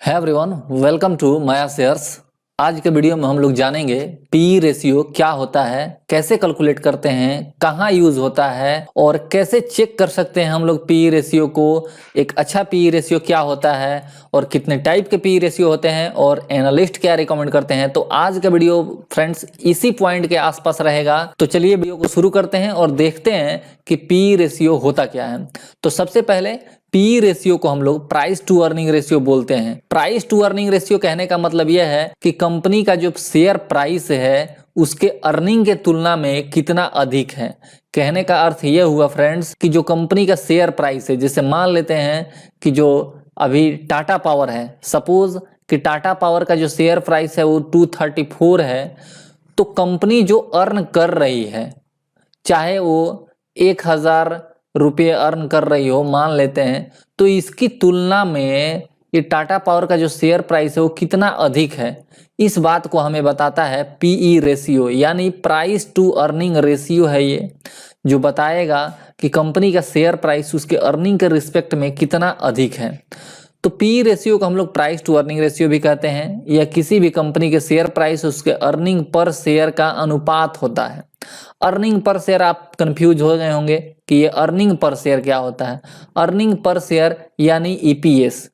है everyone, welcome to Maya shares. आज के वीडियो में हम लोग जानेंगे पी रेशियो क्या होता है, कैसे कैलकुलेट करते हैं, कहाँ यूज होता है और कैसे चेक कर सकते हैं हम लोग पी रेशियो को। एक अच्छा पी रेशियो क्या होता है और कितने टाइप के पी रेशियो होते हैं और एनालिस्ट क्या रिकमेंड करते हैं। तो आज का वीडियो फ्रेंड्स इसी पॉइंट के आसपास रहेगा। तो चलिए वीडियो को शुरू करते हैं और देखते हैं कि पी रेशियो होता क्या है। तो सबसे पहले पी रेशियो को हम लोग प्राइस टू अर्निंग रेशियो बोलते हैं। प्राइस टू अर्निंग रेशियो कहने का मतलब यह है कि कंपनी का जो शेयर प्राइस है उसके अर्निंग के तुलना में कितना अधिक है। कहने का अर्थ यह हुआ फ्रेंड्स कि जो कंपनी का शेयर प्राइस है, जैसे मान लेते हैं कि जो अभी टाटा पावर है, सपोज कि टाटा पावर का जो शेयर प्राइस है वो 234 है, तो कंपनी जो अर्न कर रही है, चाहे वो 1000 रुपये अर्न कर रही हो मान लेते हैं, तो इसकी तुलना में ये टाटा पावर का जो शेयर प्राइस है वो कितना अधिक है, इस बात को हमें बताता है पीई रेशियो, यानी प्राइस टू अर्निंग रेशियो है ये, जो बताएगा कि कंपनी का शेयर प्राइस उसके अर्निंग के रिस्पेक्ट में कितना अधिक है। तो पी रेशियो को हम लोग प्राइस टू अर्निंग रेशियो भी कहते हैं, या किसी भी कंपनी के शेयर प्राइस उसके अर्निंग पर शेयर का अनुपात होता है। अर्निंग पर शेयर आप कंफ्यूज हो गए होंगे कि ये अर्निंग पर शेयर क्या होता है। अर्निंग पर शेयर यानी ईपीएस।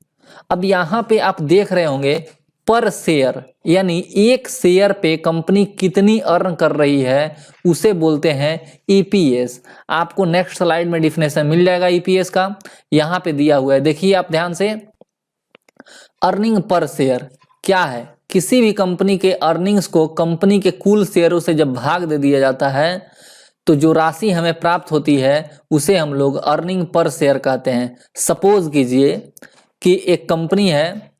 अब यहाँ पे आप देख रहे होंगे पर शेयर यानी एक शेयर पे कंपनी कितनी अर्न कर रही है उसे बोलते हैं ईपीएस। आपको नेक्स्ट स्लाइड में डिफिनेशन मिल जाएगा ईपीएस का, यहाँ पे दिया हुआ है, देखिए आप ध्यान से। अर्निंग पर शेयर क्या है? किसी भी कंपनी के अर्निंग्स को कंपनी के कुल शेयरों से जब भाग दे दिया जाता है तो जो राशि हमें प्राप्त होती है उसे हम लोग अर्निंग पर शेयर कहते हैं। सपोज कीजिए कि एक कंपनी है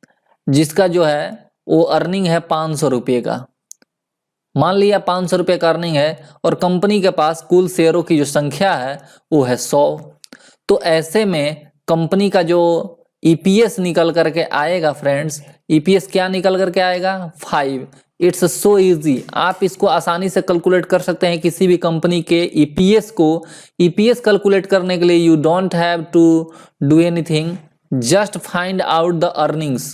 जिसका जो है वो अर्निंग है 500 रुपये का, मान लिया 500 रुपये का अर्निंग है और कंपनी के पास कुल शेयरों की जो संख्या है वो है 100। तो ऐसे में कंपनी का जो ईपीएस निकल करके आएगा फ्रेंड्स, ईपीएस क्या निकल करके आएगा? 5। इट्स सो इजी, आप इसको आसानी से कैलकुलेट कर सकते हैं किसी भी कंपनी के ईपीएस को। ईपीएस कैलकुलेट करने के लिए you don't have to do anything, just find out the earnings.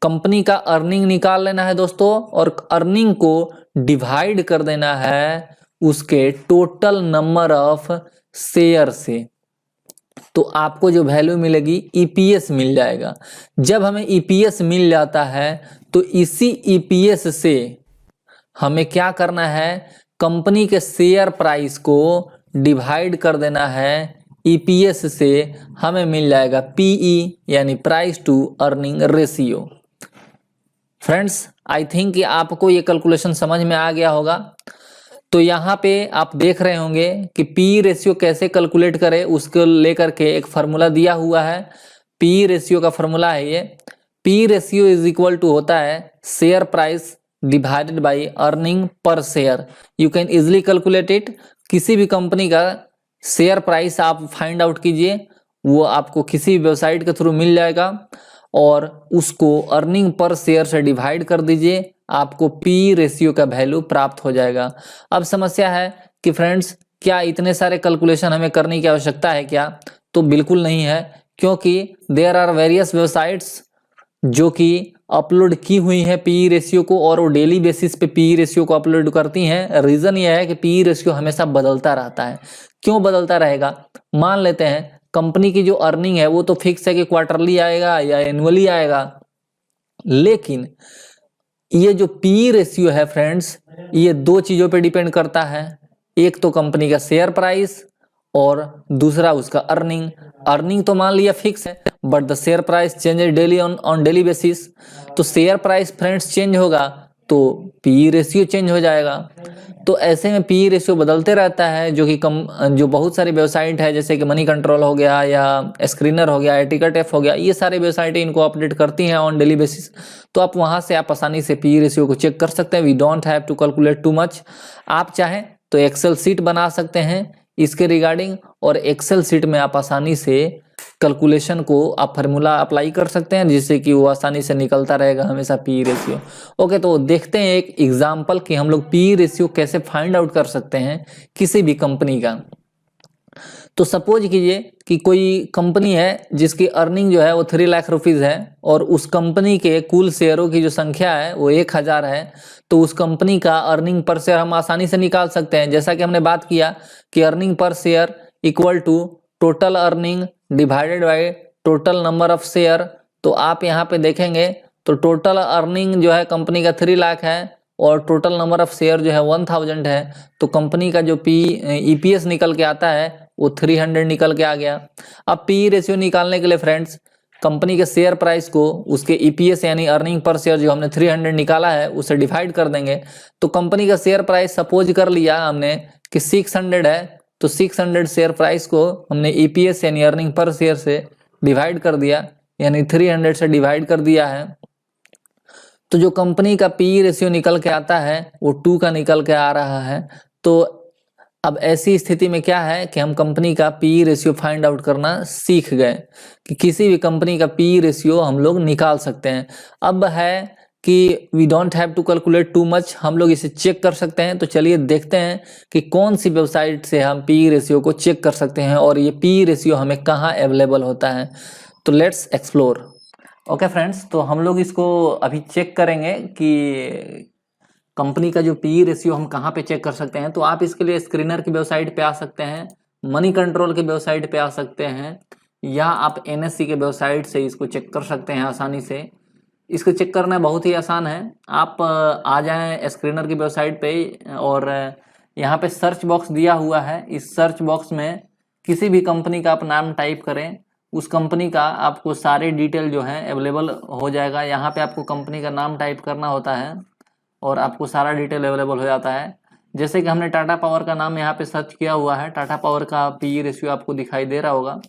Company का अर्निंग निकाल लेना है दोस्तों और अर्निंग को डिवाइड कर देना है उसके टोटल नंबर ऑफ शेयर से, तो आपको जो वैल्यू मिलेगी ईपीएस मिल जाएगा। जब हमें ईपीएस मिल जाता है तो इसी ईपीएस से हमें क्या करना है? कंपनी के शेयर प्राइस को डिवाइड कर देना है ईपीएस से, हमें मिल जाएगा पीई यानी price to earning ratio. Friends I think कि आपको ये कैलकुलेशन समझ में आ गया होगा। तो यहाँ पे आप देख रहे होंगे कि पी रेशियो कैसे कैलकुलेट करें, उसको लेकर के एक फार्मूला दिया हुआ है। पी रेशियो का फार्मूला है ये, P ratio is equal to होता है share price divided by earning per share. You can easily calculate it. किसी भी कंपनी का शेयर प्राइस आप फाइंड आउट कीजिए, वो आपको किसी भी वेबसाइट के थ्रू मिल जाएगा और उसको अर्निंग पर शेयर से डिवाइड कर दीजिए, आपको पी रेशियो का वैल्यू प्राप्त हो जाएगा। अब समस्या है कि फ्रेंड्स क्या इतने सारे कैलकुलेशन हमें करने की आवश्यकता है क्या? तो बिल्कुल नहीं है, क्योंकि देयर आर वेरियस वेबसाइट्स जो कि अपलोड की हुई है पी रेशियो को और वो डेली बेसिस पे पी रेशियो को अपलोड करती हैं। रीजन यह है कि पी रेशियो हमेशा बदलता रहता है। क्यों बदलता रहेगा? मान लेते हैं कंपनी की जो अर्निंग है वो तो फिक्स है कि क्वार्टरली आएगा या एनुअली आएगा, लेकिन ये जो पी रेशियो है फ्रेंड्स ये दो चीजों पे डिपेंड करता है। एक तो कंपनी का शेयर प्राइस और दूसरा उसका अर्निंग। अर्निंग तो मान लिया फिक्स है, but the share price change daily on daily basis. तो शेयर प्राइस फ्रेंड्स चेंज होगा तो पी रेशियो चेंज हो जाएगा। तो ऐसे में पी रेशियो बदलते रहता है, जो कि जो बहुत सारी वेबसाइट है जैसे कि मनी कंट्रोल हो गया या स्क्रीनर हो गया या टिकट एफ हो गया, ये सारे वेबसाइटें इनको अपडेट करती हैं ऑन डेली बेसिस। तो आप वहां से आप आसानी से पी रेशियो को चेक कर सकते हैं। We don't have to calculate too much. आप चाहें तो एक्सेल सीट बना सकते हैं इसके रिगार्डिंग, और एक्सेल सीट में आप आसानी से कैलकुलेशन को आप फार्मूला अप्लाई कर सकते हैं जिससे कि वो आसानी से निकलता रहेगा हमेशा पी रेशियो। ओके, तो देखते हैं एक एग्जांपल कि हम लोग पी रेशियो कैसे फाइंड आउट कर सकते हैं किसी भी कंपनी का। तो सपोज कीजिए कि कोई कंपनी है जिसकी अर्निंग जो है वो 3 लाख रुपीज़ है और उस कंपनी के कुल शेयरों की जो संख्या है वो 1000 है। तो उस कंपनी का अर्निंग पर शेयर हम आसानी से निकाल सकते हैं। जैसा कि हमने बात किया कि earning per share equal to total earning divided by total number of share. तो आप यहाँ पे देखेंगे तो टोटल अर्निंग जो है कंपनी का 3 लाख है और टोटल नंबर ऑफ शेयर जो है 1000 है। तो कंपनी का जो ईपीएस निकल के आता है वो 300 निकल के आ गया। अब पी रेशियो निकालने के लिए फ्रेंड्स कंपनी के शेयर प्राइस को उसके ईपीएस यानी अर्निंग पर शेयर जो हमने 300 निकाला है उसे डिवाइड कर देंगे। तो कंपनी का शेयर प्राइस सपोज कर लिया हमने कि 600 है, तो 600 शेयर प्राइस को हमने ईपीएस यानी अर्निंग पर शेयर से डिवाइड कर दिया, यानी 300 से डिवाइड कर दिया है। तो जो कंपनी का पी रेशियो निकल के आता है वो 2 का निकल के आ रहा है। तो अब ऐसी स्थिति में क्या है कि हम कंपनी का पी रेशियो फाइंड आउट करना सीख गए कि किसी भी कंपनी का पी रेशियो हम लोग निकाल सकते हैं। अब है कि we don't have to calculate too much, हम लोग इसे चेक कर सकते हैं। तो चलिए देखते हैं कि कौन सी वेबसाइट से हम पी रेशियो को चेक कर सकते हैं और ये पी रेशियो हमें कहाँ अवेलेबल होता है। तो लेट्स एक्सप्लोर। ओके फ्रेंड्स, तो हम लोग इसको अभी चेक करेंगे कि कंपनी का जो पी रेशियो हम कहाँ पे चेक कर सकते हैं। तो आप इसके लिए स्क्रीनर की वेबसाइट पे आ सकते हैं, मनी कंट्रोल की वेबसाइट पे आ सकते हैं, या आप एनएससी के वेबसाइट से इसको चेक कर सकते हैं आसानी से। इसको चेक करना बहुत ही आसान है। आप आ जाएं स्क्रीनर की वेबसाइट पे और यहाँ पे सर्च बॉक्स दिया हुआ है। इस सर्च बॉक्स में किसी भी कंपनी का आप नाम टाइप करें, उस कंपनी का आपको सारे डिटेल जो है अवेलेबल हो जाएगा। यहाँ पे आपको कंपनी का नाम टाइप करना होता है और आपको सारा डिटेल अवेलेबल हो जाता है। जैसे कि हमने टाटा पावर का नाम यहाँ पे सर्च किया हुआ है, टाटा पावर का पी रेशियो आपको दिखाई दे रहा होगा।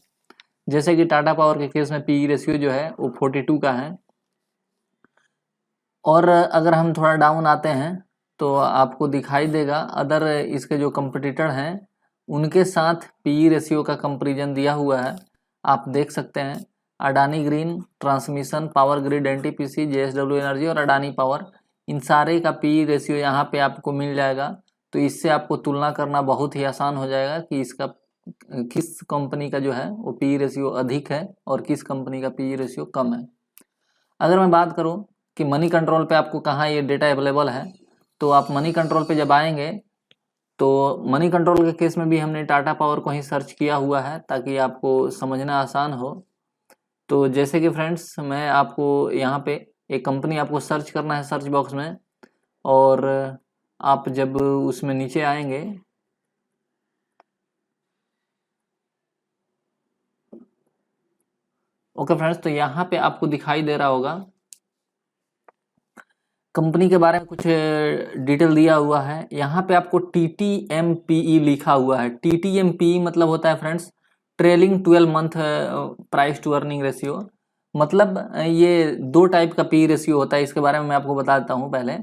जैसे कि टाटा पावर के केस में पी रेशियो जो है वो 42 का है। और अगर हम थोड़ा डाउन आते हैं तो आपको दिखाई देगा अदर इसके जो कंपटीटर हैं उनके साथ पी रेशियो का कंपैरिजन दिया हुआ है। आप देख सकते हैं Adani green, transmission, power grid, NTPC, JSW energy और अडानी पावर, इन सारे का पी रेशियो यहाँ पे आपको मिल जाएगा। तो इससे आपको तुलना करना बहुत ही आसान हो जाएगा कि इसका किस कंपनी का जो है वो पी रेशियो अधिक है और किस कंपनी का पी रेशियो कम है। अगर मैं बात करूँ कि मनी कंट्रोल पे आपको कहाँ ये डेटा अवेलेबल है, तो आप मनी कंट्रोल पे जब आएंगे तो मनी कंट्रोल के केस में भी हमने टाटा पावर को ही सर्च किया हुआ है ताकि आपको समझना आसान हो। तो जैसे कि फ्रेंड्स मैं आपको यहाँ पे एक कंपनी आपको सर्च करना है सर्च बॉक्स में, और आप जब उसमें नीचे आएंगे ओके फ्रेंड्स, तो यहाँ पे आपको दिखाई दे रहा होगा कंपनी के बारे में कुछ डिटेल दिया हुआ है। यहाँ पे आपको TTMPE लिखा हुआ है। TTMPE मतलब होता है friends trailing 12 month price to earning ratio. मतलब ये 2 टाइप का पी रेशियो होता है। इसके बारे में मैं आपको बता देता हूँ पहले।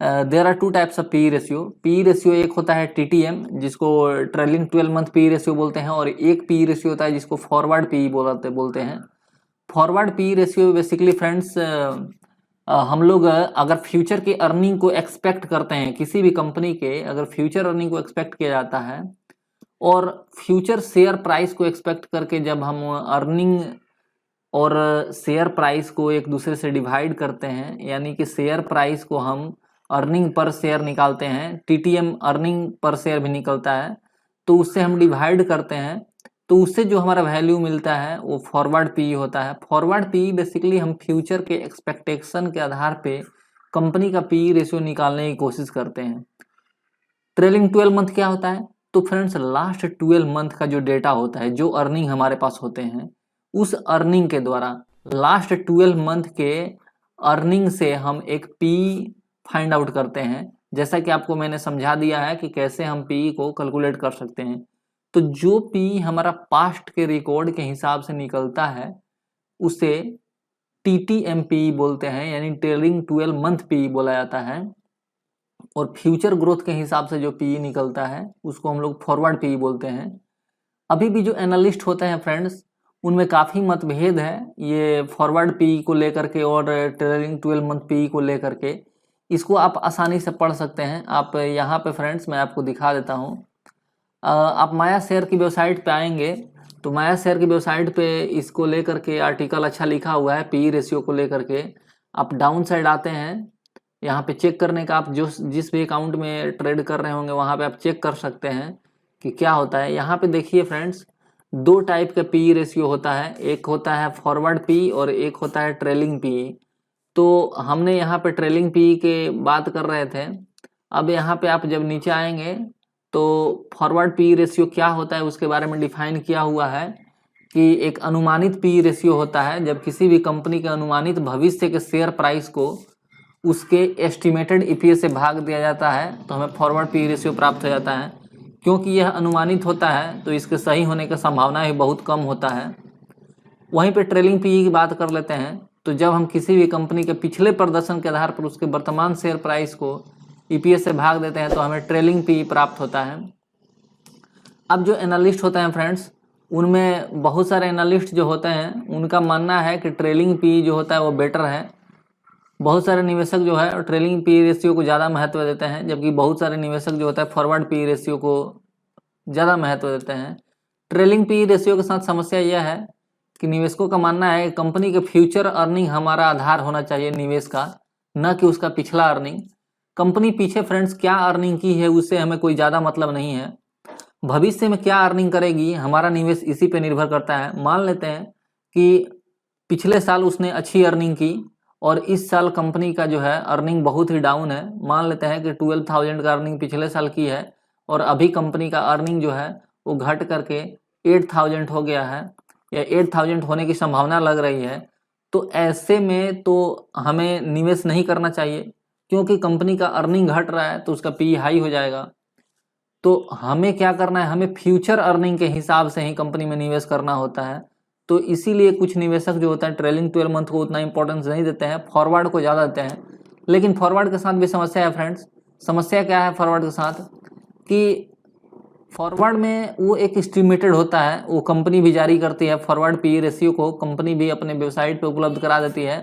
There are 2 types of P ratio. P ratio एक होता है TTM जिसको ट्रेलिंग 12 मंथ पी रेशियो बोलते हैं, और एक पी रेशियो होता है जिसको फॉरवर्ड पी बोलते हैं। Forward P ratio basically friends हम लोग अगर फ्यूचर के अर्निंग को एक्सपेक्ट करते हैं, किसी भी कंपनी के अगर फ्यूचर अर्निंग को एक्सपेक्ट किया जाता है और फ्यूचर शेयर प्राइस को एक्सपेक्ट करके जब हम अर्निंग और शेयर प्राइस को एक दूसरे से डिवाइड करते हैं, यानी कि शेयर प्राइस को हम अर्निंग पर शेयर निकालते हैं, TTM अर्निंग पर शेयर भी निकलता है, तो उससे हम डिवाइड करते हैं, तो उससे जो हमारा वैल्यू मिलता है वो फॉरवर्ड पी होता है। फॉरवर्ड पी बेसिकली हम फ्यूचर के एक्सपेक्टेशन के आधार पे कंपनी का पी रेशियो निकालने की कोशिश करते हैं। ट्रेलिंग 12 मंथ क्या होता है? तो फ्रेंड्स लास्ट 12 मंथ का जो डेटा होता है, जो अर्निंग हमारे पास होते हैं, उस अर्निंग के द्वारा लास्ट 12 मंथ के अर्निंग से हम एक पी फाइंड आउट करते हैं। जैसा कि आपको मैंने समझा दिया है कि कैसे हम पी को कैलकुलेट कर सकते हैं। तो जो पी हमारा पास्ट के रिकॉर्ड के हिसाब से निकलता है उसे TTMPE बोलते हैं, यानी ट्रेलिंग 12 मंथ पी बोला जाता है। और फ्यूचर ग्रोथ के हिसाब से जो पी निकलता है उसको हम लोग फॉरवर्ड पी बोलते हैं। अभी भी जो एनालिस्ट होते हैं फ्रेंड्स उनमें काफ़ी मतभेद है ये फॉरवर्ड पी को लेकर के और ट्रेलिंग 12 मंथ पी को लेकर के। इसको आप आसानी से पढ़ सकते हैं। आप यहाँ पे फ्रेंड्स मैं आपको दिखा देता हूँ। आप माया शेयर की वेबसाइट पे आएंगे तो माया शेयर की वेबसाइट पे इसको लेकर के आर्टिकल अच्छा लिखा हुआ है पीई रेशियो को लेकर के। आप डाउन साइड आते हैं, यहाँ पे चेक करने का, आप जिस भी अकाउंट में ट्रेड कर रहे होंगे वहाँ पे आप चेक कर सकते हैं कि क्या होता है। यहाँ पे देखिए फ्रेंड्स, दो टाइप का पीई रेशियो होता है, एक होता है फॉरवर्ड पी और एक होता है ट्रेलिंग पी। तो हमने यहाँ पे ट्रेलिंग पी के बात कर रहे थे। अब यहाँ पे आप जब नीचे आएंगे तो फॉरवर्ड पी रेशियो क्या होता है उसके बारे में डिफाइन किया हुआ है कि एक अनुमानित पी रेशियो होता है जब किसी भी कंपनी के अनुमानित भविष्य के शेयर प्राइस को उसके एस्टिमेटेड ईपीएस से भाग दिया जाता है तो हमें फॉरवर्ड पी रेशियो प्राप्त हो जाता है। क्योंकि यह अनुमानित होता है तो इसके सही होने की संभावना भी बहुत कम होता है। वहीं पे ट्रेलिंग पी की बात कर लेते हैं तो जब हम किसी भी कंपनी के पिछले प्रदर्शन के आधार पर उसके वर्तमान शेयर प्राइस को ईपीएस से भाग देते हैं तो हमें ट्रेलिंग पी प्राप्त होता है। अब जो एनालिस्ट होते हैं फ्रेंड्स, उनमें बहुत सारे एनालिस्ट जो होते हैं उनका मानना है कि ट्रेलिंग पी जो होता है वो बेटर है। बहुत सारे निवेशक जो है ट्रेलिंग पी रेशियो को ज़्यादा महत्व देते हैं, जबकि बहुत सारे निवेशक जो होता है फॉरवर्ड पी रेशियो को ज़्यादा महत्व देते हैं। ट्रेलिंग पी रेशियो के साथ समस्या यह है कि निवेशकों का मानना है कि कंपनी के फ्यूचर अर्निंग हमारा आधार होना चाहिए निवेश का, न कि उसका पिछला अर्निंग। कंपनी पीछे फ्रेंड्स क्या अर्निंग की है उससे हमें कोई ज़्यादा मतलब नहीं है। भविष्य में क्या अर्निंग करेगी हमारा निवेश इसी पे निर्भर करता है। मान लेते हैं कि पिछले साल उसने अच्छी अर्निंग की और इस साल कंपनी का जो है अर्निंग बहुत ही डाउन है। मान लेते हैं कि 12,000 का अर्निंग पिछले साल की है और अभी कंपनी का अर्निंग जो है वो घट करके 8,000 हो गया है या 8,000 होने की संभावना लग रही है। तो ऐसे में तो हमें निवेश नहीं करना चाहिए, क्योंकि कंपनी का अर्निंग घट रहा है तो उसका पी हाई हो जाएगा। तो हमें क्या करना है, हमें फ्यूचर अर्निंग के हिसाब से ही कंपनी में निवेश करना होता है। तो इसीलिए कुछ निवेशक जो होता है ट्रेलिंग 12 मंथ को उतना इंपॉर्टेंस नहीं देते हैं, फॉरवर्ड को ज़्यादा देते हैं। लेकिन फॉरवर्ड के साथ भी समस्या है फ्रेंड्स। समस्या क्या है फॉरवर्ड के साथ कि फॉरवर्ड में वो एक एस्टिमेटेड होता है, वो कंपनी भी जारी करती है फॉरवर्ड पी रेशियो को, कंपनी भी अपने वेबसाइट पे उपलब्ध करा देती है।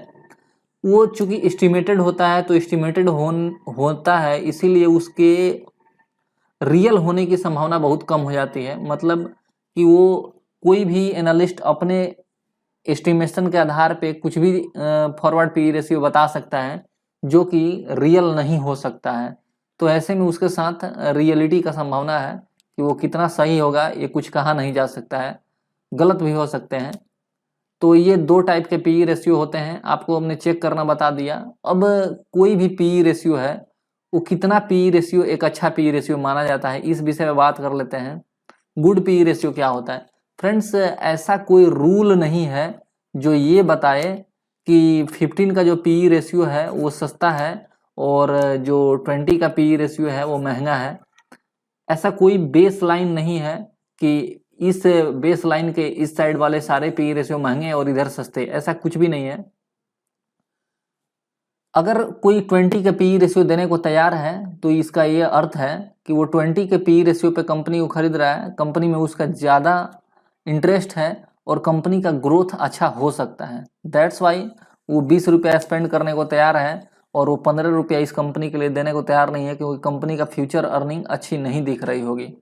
वो चूंकि एस्टिमेटेड होता है तो एस्टिमेटेड होता है, इसीलिए उसके रियल होने की संभावना बहुत कम हो जाती है। मतलब कि वो कोई भी एनालिस्ट अपने एस्टिमेशन के आधार पे कुछ भी फॉरवर्ड पी रेशियो बता सकता है जो कि रियल नहीं हो सकता है। तो ऐसे में उसके साथ रियलिटी का संभावना है कि वो कितना सही होगा ये कुछ कहा नहीं जा सकता है, गलत भी हो सकते हैं। तो ये दो टाइप के पी रेशियो होते हैं, आपको हमने चेक करना बता दिया। अब कोई भी पी रेशियो है वो कितना पी रेशियो एक अच्छा पी रेशियो माना जाता है, इस विषय में बात कर लेते हैं। गुड पी रेशियो क्या होता है फ्रेंड्स? ऐसा कोई रूल नहीं है जो ये बताए कि 15 का जो पी रेशियो है वो सस्ता है और जो 20 का पी रेशियो है वो महंगा है। ऐसा कोई बेस लाइन नहीं है कि इस बेस लाइन के इस साइड वाले सारे पी रेशियो महंगे और इधर सस्ते, ऐसा कुछ भी नहीं है। अगर कोई 20 के पी रेशियो देने को तैयार है तो इसका ये अर्थ है कि वो 20 के पी रेशियो पे कंपनी को खरीद रहा है, कंपनी में उसका ज़्यादा इंटरेस्ट है और कंपनी का ग्रोथ अच्छा हो सकता है। दैट्स वाई वो 20 रुपया स्पेंड करने को तैयार है और वो 15 रुपया इस कंपनी के लिए देने को तैयार नहीं है, क्योंकि कंपनी का फ्यूचर अर्निंग अच्छी नहीं दिख रही होगी।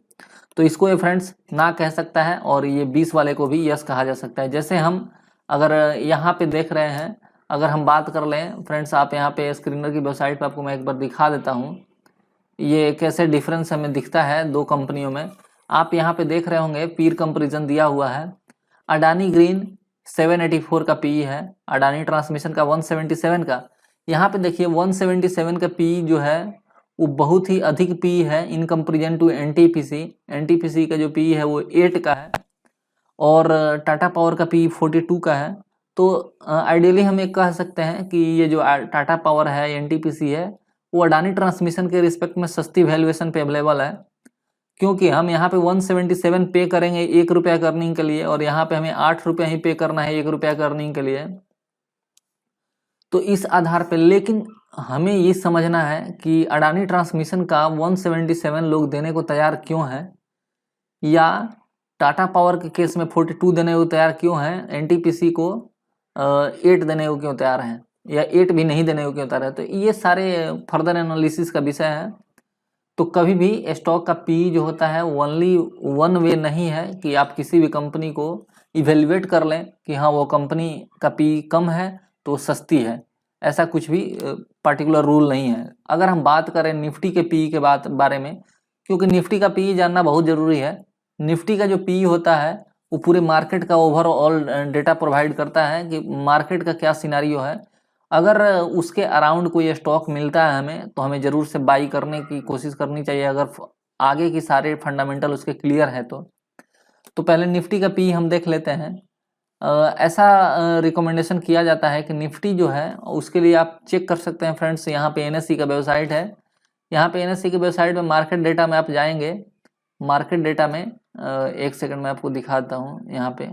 तो इसको ये फ्रेंड्स ना कह सकता है और ये 20 वाले को भी यस कहा जा सकता है। जैसे हम अगर यहाँ पे देख रहे हैं, अगर हम बात कर लें फ्रेंड्स, आप यहाँ पे स्क्रीनर की वेबसाइट पे आपको मैं एक बार दिखा देता हूँ ये कैसे डिफरेंस हमें दिखता है दो कंपनियों में। आप यहाँ पे देख रहे होंगे पीर कंपेरिजन दिया हुआ है। अडानी ग्रीन 784 का पी है, अडानी ट्रांसमिशन का 177 का। यहाँ पे देखिए 177 का पी जो है वो बहुत ही अधिक पी है in comparison to NTPC. NTPC का जो पी है वो 8 का है और टाटा पावर का पी 42 का है। तो आइडियली हम एक कह सकते हैं कि ये जो टाटा पावर है एनटीपीसी है वो अडानी ट्रांसमिशन के रिस्पेक्ट में सस्ती वैल्यूएशन पे अवेलेबल है, क्योंकि हम यहाँ पे 177 पे करेंगे 1 रुपया का अर्निंग के लिए और यहाँ पे हमें 8 रुपया ही पे करना है 1 रुपया का अर्निंग के लिए। तो इस आधार पे लेकिन हमें ये समझना है कि अडानी ट्रांसमिशन का 177 लोग देने को तैयार क्यों है, या टाटा पावर के केस में 42 देने को तैयार क्यों है, एनटीपीसी को 8 देने को क्यों तैयार हैं, या 8 भी नहीं देने को क्यों तैयार है। तो ये सारे फर्दर एनालिसिस का विषय है। तो कभी भी स्टॉक का पी जो होता है ओनली वन वे नहीं है कि आप किसी भी कंपनी को इवेल्युएट कर लें कि हाँ वो कंपनी का पी कम है तो सस्ती है, ऐसा कुछ भी पर्टिकुलर रूल नहीं है। अगर हम बात करें निफ्टी के पी के बारे में, क्योंकि निफ्टी का पी जानना बहुत ज़रूरी है। निफ्टी का जो पी होता है वो पूरे मार्केट का ओवरऑल डेटा प्रोवाइड करता है कि मार्केट का क्या सिनारियो है। अगर उसके अराउंड कोई स्टॉक मिलता है हमें तो हमें ज़रूर से बाई करने की कोशिश करनी चाहिए, अगर आगे की सारे फंडामेंटल उसके क्लियर है तो पहले निफ्टी का पी हम देख लेते हैं। ऐसा रिकमेंडेशन किया जाता है कि निफ्टी जो है उसके लिए आप चेक कर सकते हैं फ्रेंड्स, यहाँ पे एनएससी का वेबसाइट है। यहाँ पे एनएससी की वेबसाइट में मार्केट डेटा में आप जाएंगे, मार्केट डेटा में एक सेकंड में आपको दिखाता हूँ। यहाँ पे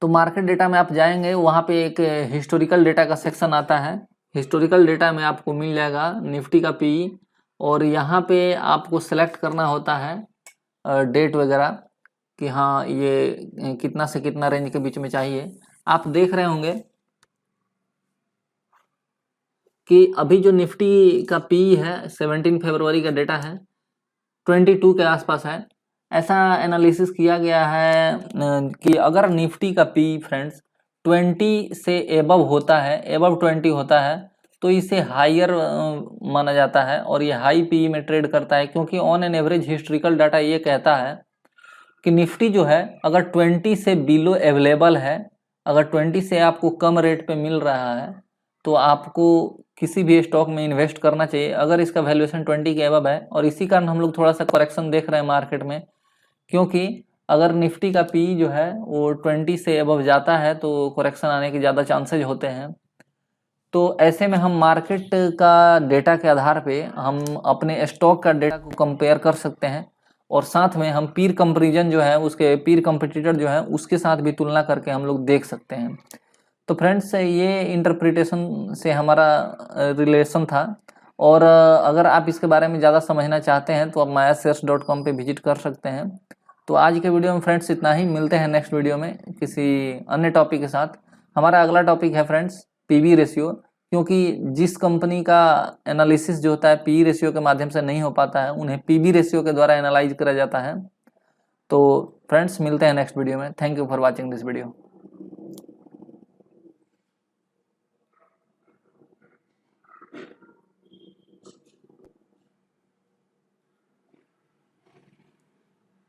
तो मार्केट डेटा में आप जाएंगे, वहाँ पे एक हिस्टोरिकल डेटा का सेक्शन आता है। हिस्टोरिकल डेटा में आपको मिल जाएगा निफ्टी का पी, और यहाँ पे आपको सेलेक्ट करना होता है डेट वगैरह कि हाँ ये कितना से कितना रेंज के बीच में चाहिए। आप देख रहे होंगे कि अभी जो निफ्टी का पी है 17 फरवरी का डेटा है, 22 के आसपास है। ऐसा एनालिसिस किया गया है कि अगर निफ्टी का पी फ्रेंड्स 20 से एबव होता है, एबव 20 होता है तो इसे हायर माना जाता है और ये हाई पी में ट्रेड करता है, क्योंकि on an average historical data ये कहता है कि निफ्टी जो है अगर 20 से बिलो अवेलेबल है, अगर 20 से आपको कम रेट पे मिल रहा है तो आपको किसी भी स्टॉक में इन्वेस्ट करना चाहिए, अगर इसका वैल्यूएशन 20 के अबव है। और इसी कारण हम लोग थोड़ा सा करेक्शन देख रहे हैं मार्केट में, क्योंकि अगर निफ्टी का पी जो है वो 20 से अबव जाता है तो करेक्शन आने के ज़्यादा चांसेज होते हैं। तो ऐसे में हम मार्केट का डेटा के आधार पे हम अपने स्टॉक का डेटा को कंपेयर कर सकते हैं, और साथ में हम पीर कंपैरिजन जो है उसके पीर कंपटीटर जो है उसके साथ भी तुलना करके हम लोग देख सकते हैं। तो फ्रेंड्स ये इंटरप्रिटेशन से हमारा रिलेशन था, और अगर आप इसके बारे में ज़्यादा समझना चाहते हैं तो आप mayashares.com पे विजिट कर सकते हैं। तो आज के वीडियो में फ्रेंड्स इतना ही, मिलते हैं नेक्स्ट वीडियो में किसी अन्य टॉपिक के साथ। हमारा अगला टॉपिक है फ्रेंड्स पीवी रेशियो, क्योंकि जिस कंपनी का एनालिसिस जो होता है पी रेशियो के माध्यम से नहीं हो पाता है, उन्हें पीवी रेशियो के द्वारा एनालाइज करा जाता है। तो फ्रेंड्स मिलते हैं नेक्स्ट वीडियो में। Thank you for watching this video.